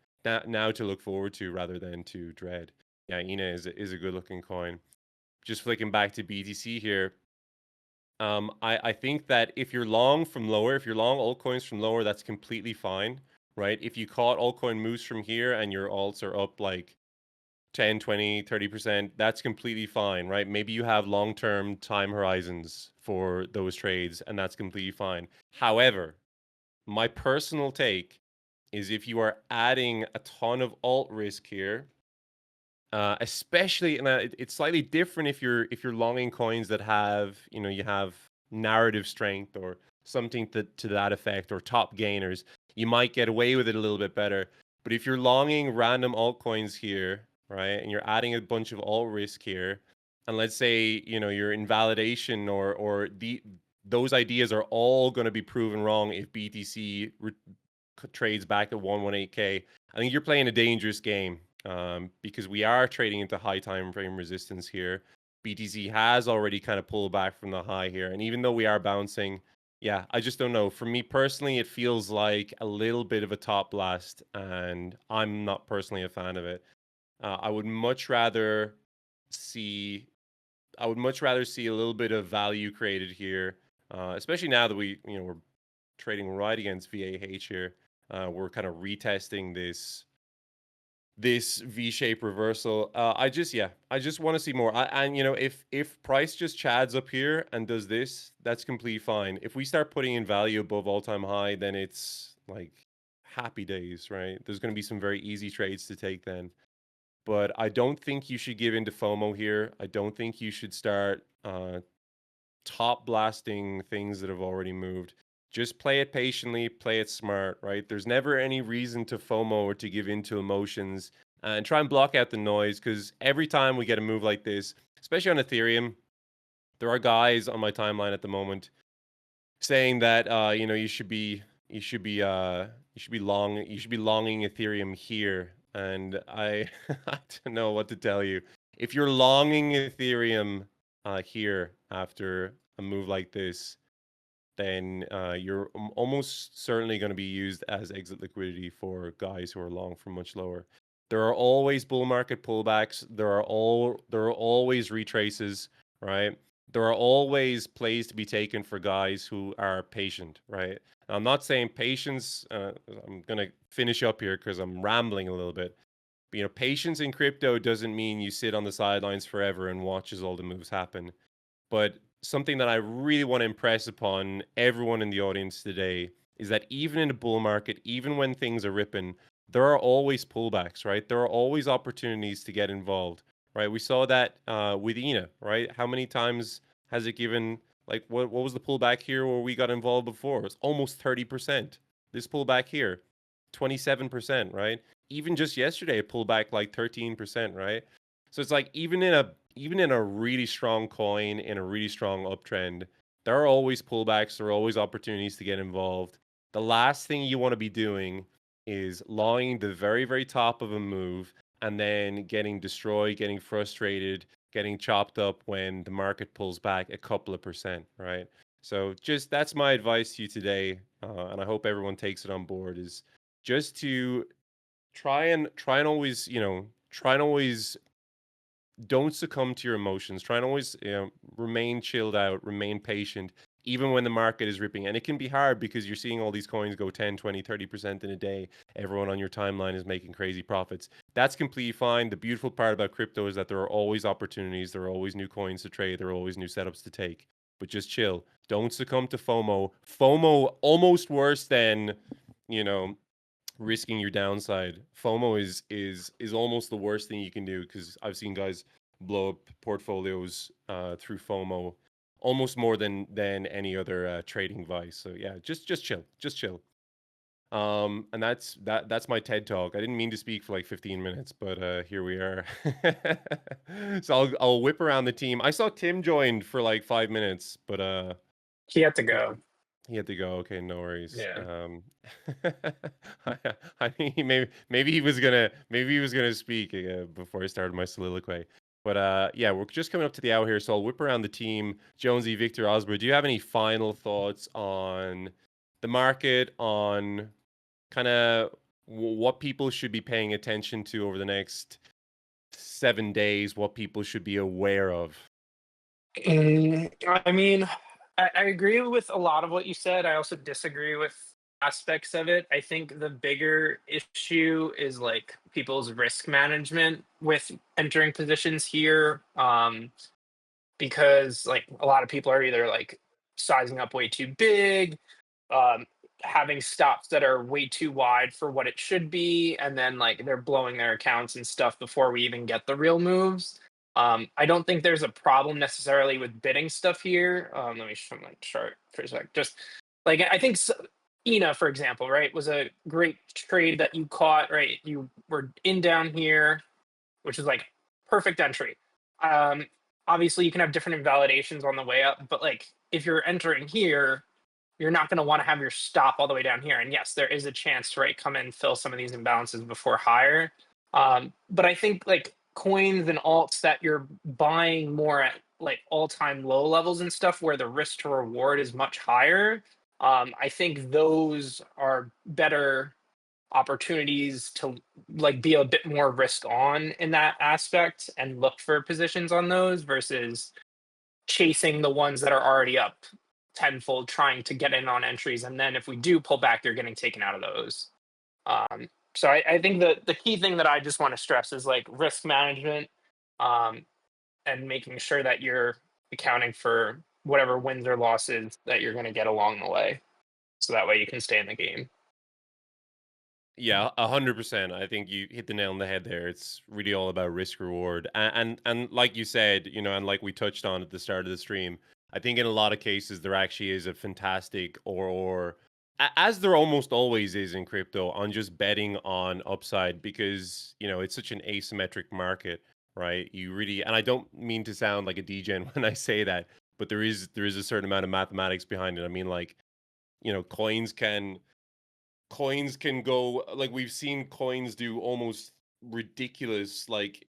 now to look forward to rather than to dread. Yeah, ENA is a good-looking coin. Just flicking back to BTC here. I think that if you're long from lower, if you're long altcoins from lower, that's completely fine, right? If you caught altcoin moves from here and your alts are up like 10, 20, 30%, that's completely fine, right? Maybe you have long-term time horizons for those trades, and that's completely fine. However, my personal take is if you are adding a ton of alt risk here, especially, and it's slightly different if you're longing coins that have you have narrative strength or something to that effect, or top gainers, you might get away with it a little bit better. But if you're longing random altcoins here, right, and you're adding a bunch of alt risk here, and let's say you're in validation or those ideas are all going to be proven wrong if BTC trades back at 118K, I think you're playing a dangerous game. Because we are trading into high time frame resistance here. BTC has already kind of pulled back from the high here, and even though we are bouncing, yeah, I just don't know. For me personally, it feels like a little bit of a top blast, and I'm not personally a fan of it. I would much rather see a little bit of value created here, especially now that we're trading right against VAH here. We're kind of retesting this V-shape reversal. I just want to see more. And if price just chads up here and does this, that's completely fine. If we start putting in value above all-time high, then it's like happy days, right? There's going to be some very easy trades to take then. But I don't think you should give into FOMO here. I don't think you should start top blasting things that have already moved. Just play it patiently, play it smart, right? There's never any reason to FOMO or to give into emotions, and try and block out the noise, because every time we get a move like this, especially on Ethereum, there are guys on my timeline at the moment saying that you should be longing Ethereum here, and I I don't know what to tell you. If you're longing Ethereum here after a move like this, then you're almost certainly going to be used as exit liquidity for guys who are long from much lower. There are always bull market pullbacks. There are always retraces, right? There are always plays to be taken for guys who are patient, right? Now, I'm not saying patience. I'm going to finish up here because I'm rambling a little bit. But, patience in crypto doesn't mean you sit on the sidelines forever and watch as all the moves happen. But something that I really want to impress upon everyone in the audience today is that even in a bull market, even when things are ripping, there are always pullbacks, right? There are always opportunities to get involved, right? We saw that with ENA, right? How many times has it given, like, what was the pullback here where we got involved before? It's almost 30%. This pullback here, 27%, right? Even just yesterday, it pulled back like 13%, right? So it's like even in a really strong coin, in a really strong uptrend, there are always pullbacks, there are always opportunities to get involved. The last thing you want to be doing is longing the very, very top of a move and then getting destroyed, getting frustrated, getting chopped up when the market pulls back a couple of percent, right? So just that's my advice to you today, and I hope everyone takes it on board, is just to try and always don't succumb to your emotions. Try and always remain chilled out, remain patient, even when the market is ripping. And it can be hard because you're seeing all these coins go 10, 20, 30% in a day. Everyone on your timeline is making crazy profits. That's completely fine. The beautiful part about crypto is that there are always opportunities. There are always new coins to trade. There are always new setups to take. But just chill. Don't succumb to FOMO. FOMO almost worse than, risking your downside. FOMO is almost the worst thing you can do, because I've seen guys blow up portfolios through FOMO almost more than any other trading vice. So yeah, just chill, just chill. And that's my TED talk. I didn't mean to speak for like 15 minutes, but here we are. So I'll whip around the team. I saw Tim joined for like 5 minutes, but He had to go. he had to go. Okay, no worries. Yeah. I think maybe he was gonna speak before I started my soliloquy. But yeah, we're just coming up to the hour here, so I'll whip around the team. Jonesy, Victor, Osborne, do you have any final thoughts on the market, on kind of what people should be paying attention to over the next 7 days? What people should be aware of? I mean, I agree with a lot of what you said. I also disagree with aspects of it. I think the bigger issue is like people's risk management with entering positions here. Because like a lot of people are either like sizing up way too big, um, having stops that are way too wide for what it should be, and then like they're blowing their accounts and stuff before we even get the real moves. I don't think there's a problem necessarily with bidding stuff here. Let me show my chart for a sec. Just like I think Ina, for example, right, was a great trade that you caught. Right, you were in down here, which is like perfect entry. Um, Obviously, you can have different invalidations on the way up, but like if you're entering here, you're not going to want to have your stop all the way down here. And yes, there is a chance to come in, fill some of these imbalances before higher. But I think like coins and alts that you're buying more at like all-time low levels and stuff where the risk to reward is much higher. I think those are better opportunities to like be a bit more risk on in that aspect and look for positions on those versus chasing the ones that are already up tenfold trying to get in on entries, and then if we do pull back they're getting taken out of those. So I think the key thing that I just want to stress is like risk management, and making sure that you're accounting for whatever wins or losses that you're going to get along the way, so that way you can stay in the game. Yeah, 100%. I think you hit the nail on the head there. It's really all about risk reward, and like you said, and like we touched on at the start of the stream, I think in a lot of cases there actually is a fantastic, as there almost always is in crypto, on just betting on upside, because it's such an asymmetric market, right? You really, and I don't mean to sound like a degen when I say that, but there is a certain amount of mathematics behind it. I mean, like, coins can go, like, we've seen coins do almost ridiculous, like,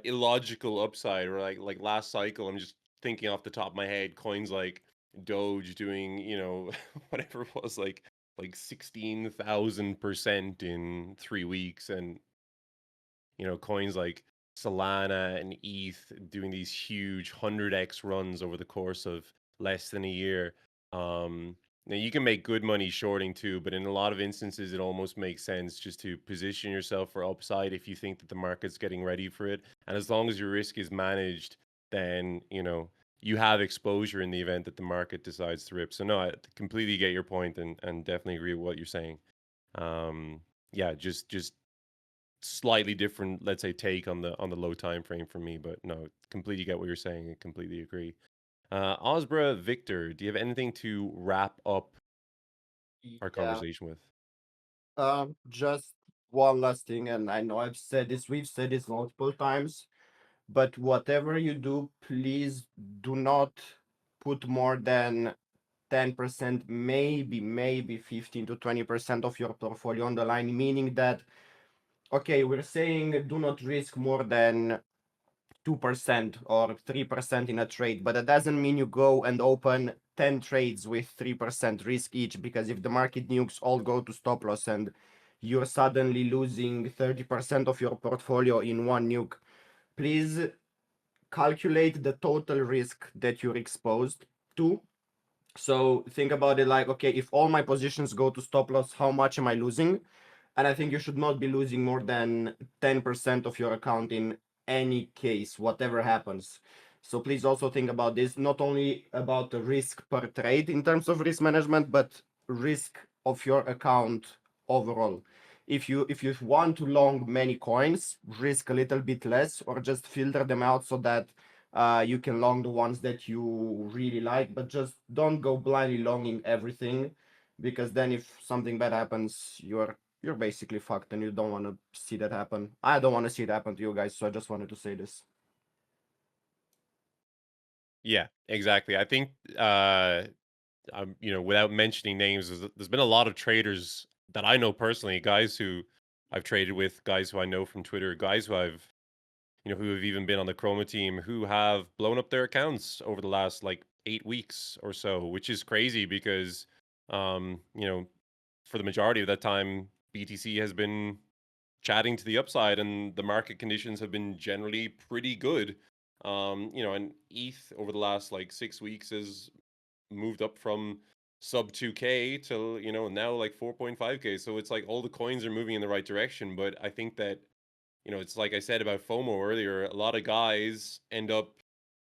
illogical upside, or like last cycle. I'm just thinking off the top of my head, coins like Doge doing, whatever it was, like 16,000% in 3 weeks, and coins like Solana and ETH doing these huge 100x runs over the course of less than a year. Now you can make good money shorting too, but in a lot of instances, it almost makes sense just to position yourself for upside if you think that the market's getting ready for it. And as long as your risk is managed, then you have exposure in the event that the market decides to rip. So no, I completely get your point, and definitely agree with what you're saying. Yeah, just slightly different, let's say, take on the low time frame for me, but no, completely get what you're saying and completely agree. Osbra, Victor, do you have anything to wrap up our Yeah. conversation with? Just one last thing, and I know we've said this multiple times, but whatever you do, please do not put more than 10%, maybe 15 to 20% of your portfolio on the line, meaning that, okay, we're saying do not risk more than 2% or 3% in a trade, but that doesn't mean you go and open 10 trades with 3% risk each, because if the market nukes all go to stop loss and you're suddenly losing 30% of your portfolio in one nuke, please calculate the total risk that you're exposed to. So think about it like, okay, if all my positions go to stop loss, how much am I losing? And I think you should not be losing more than 10% of your account in any case, whatever happens. So please also think about this, not only about the risk per trade in terms of risk management, but risk of your account overall. If you want to long many coins, risk a little bit less, or just filter them out so that you can long the ones that you really like, but just don't go blindly longing everything, because then if something bad happens, you're basically fucked, and you don't want to see that happen. I don't want to see it happen to you guys, so I just wanted to say this. Yeah, exactly. I think without mentioning names, there's been a lot of traders that I know personally, guys who I've traded with, guys who I know from Twitter, guys who who have even been on the Chroma team, who have blown up their accounts over the last like 8 weeks or so, which is crazy because, for the majority of that time, BTC has been chatting to the upside and the market conditions have been generally pretty good. And ETH over the last like 6 weeks has moved up from sub 2K to, now like 4.5K. So it's like all the coins are moving in the right direction. But I think that, it's like I said about FOMO earlier, a lot of guys end up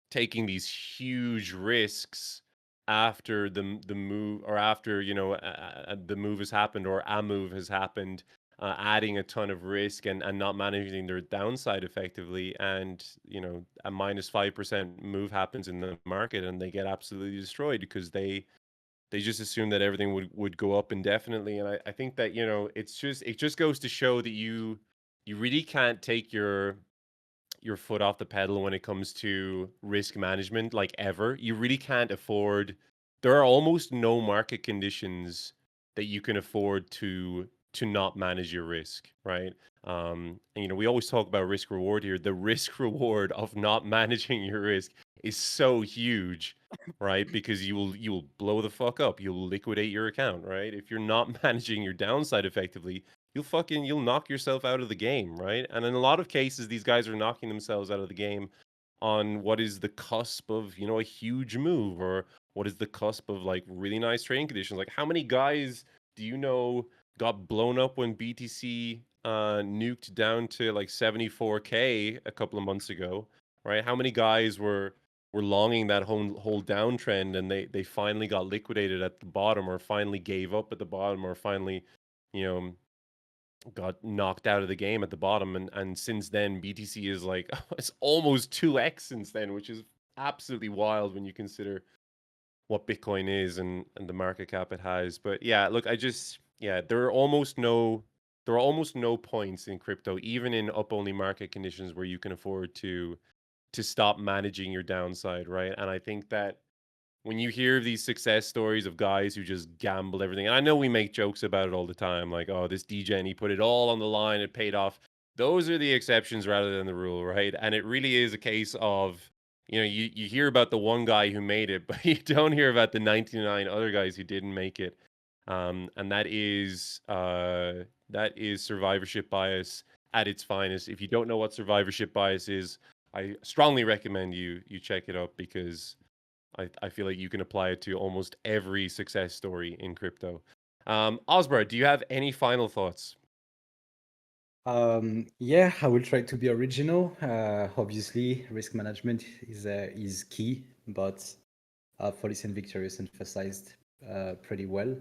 taking these huge risks after the move, or after the move has happened, or a move has happened, adding a ton of risk and not managing their downside effectively, and a -5% move happens in the market and they get absolutely destroyed because they just assume that everything would go up indefinitely. And I think that it just goes to show that you really can't take your foot off the pedal when it comes to risk management, like, ever. You really can't afford. There are almost no market conditions that you can afford to not manage your risk, right? And, we always talk about risk reward here. The risk reward of not managing your risk is so huge, right? Because you will blow the fuck up. You'll liquidate your account, right? If you're not managing your downside effectively, you'll knock yourself out of the game, right? And in a lot of cases, these guys are knocking themselves out of the game on what is the cusp of, a huge move, or what is the cusp of like really nice trading conditions. Like, how many guys do you know got blown up when BTC nuked down to like 74K a couple of months ago, right? How many guys were longing that whole downtrend, and they finally got liquidated at the bottom, or finally gave up at the bottom, or finally, you know, got knocked out of the game at the bottom. And since then, BTC is like it's almost 2x since then, which is absolutely wild when you consider what Bitcoin is and the market cap it has. But yeah, look, there are almost no points in crypto, even in up only market conditions, where you can afford to stop managing your downside, right? And I think that when you hear these success stories of guys who just gamble everything, and I know we make jokes about it all the time, like, oh, this DGen, he put it all on the line, it paid off. Those are the exceptions rather than the rule, right? And it really is a case of, you hear about the one guy who made it, but you don't hear about the 99 other guys who didn't make it. And that is survivorship bias at its finest. If you don't know what survivorship bias is, I strongly recommend you check it up, because I feel like you can apply it to almost every success story in crypto. Osbar, do you have any final thoughts? Yeah, I will try to be original. Obviously, risk management is key, but Felice and Victorious emphasized pretty well.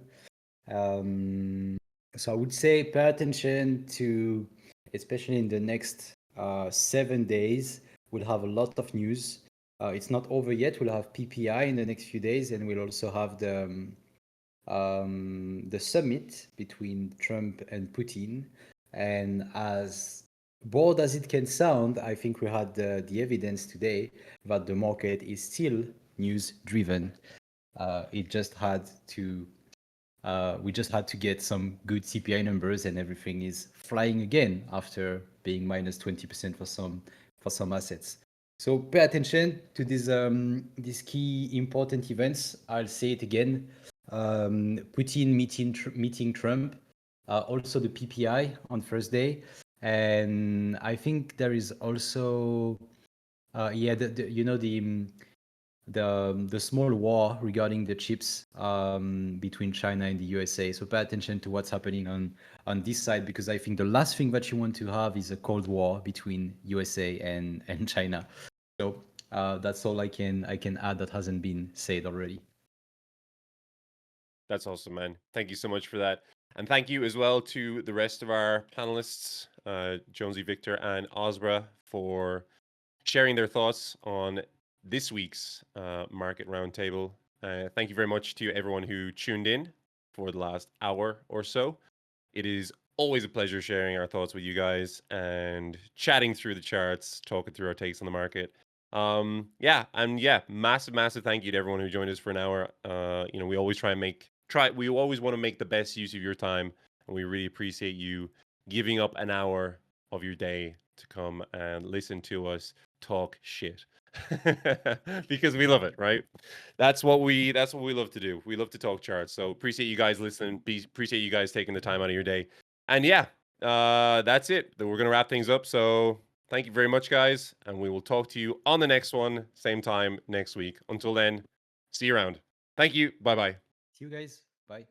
So I would say pay attention to, especially in the next 7 days, we'll have a lot of news. It's not over yet. We'll have PPI in the next few days, and we'll also have the summit between Trump and Putin. And as bold as it can sound, I think we had the evidence today that the market is still news driven. It just had to we just had to get some good CPI numbers, and everything is flying again after being minus 20% for some assets. So pay attention to these key important events. I'll say it again: Putin meeting Trump, also the PPI on Thursday, and I think there is also Yeah, you know the small war regarding the chips between China and the USA. So pay attention to what's happening on this side, because I think the last thing that you want to have is a Cold War between USA and China. So that's all I can add that hasn't been said already. That's awesome, man. Thank you so much for that. And thank you as well to the rest of our panelists, Jonesy, Victor, and Osbra, for sharing their thoughts on this week's Market Roundtable. Thank you very much to everyone who tuned in for the last hour or so. It is always a pleasure sharing our thoughts with you guys and chatting through the charts, talking through our takes on the market. Massive thank you to everyone who joined us for an hour. We always we always want to make the best use of your time, and we really appreciate you giving up an hour of your day to come and listen to us talk shit. Because we love it, right? That's what we love to do. We love to talk charts. So appreciate you guys listening. Appreciate you guys taking the time out of your day. And that's it. We're gonna wrap things up. So thank you very much, guys, and we will talk to you on the next one, same time next week. Until then, see you around. Thank you. Bye bye. See you guys. Bye.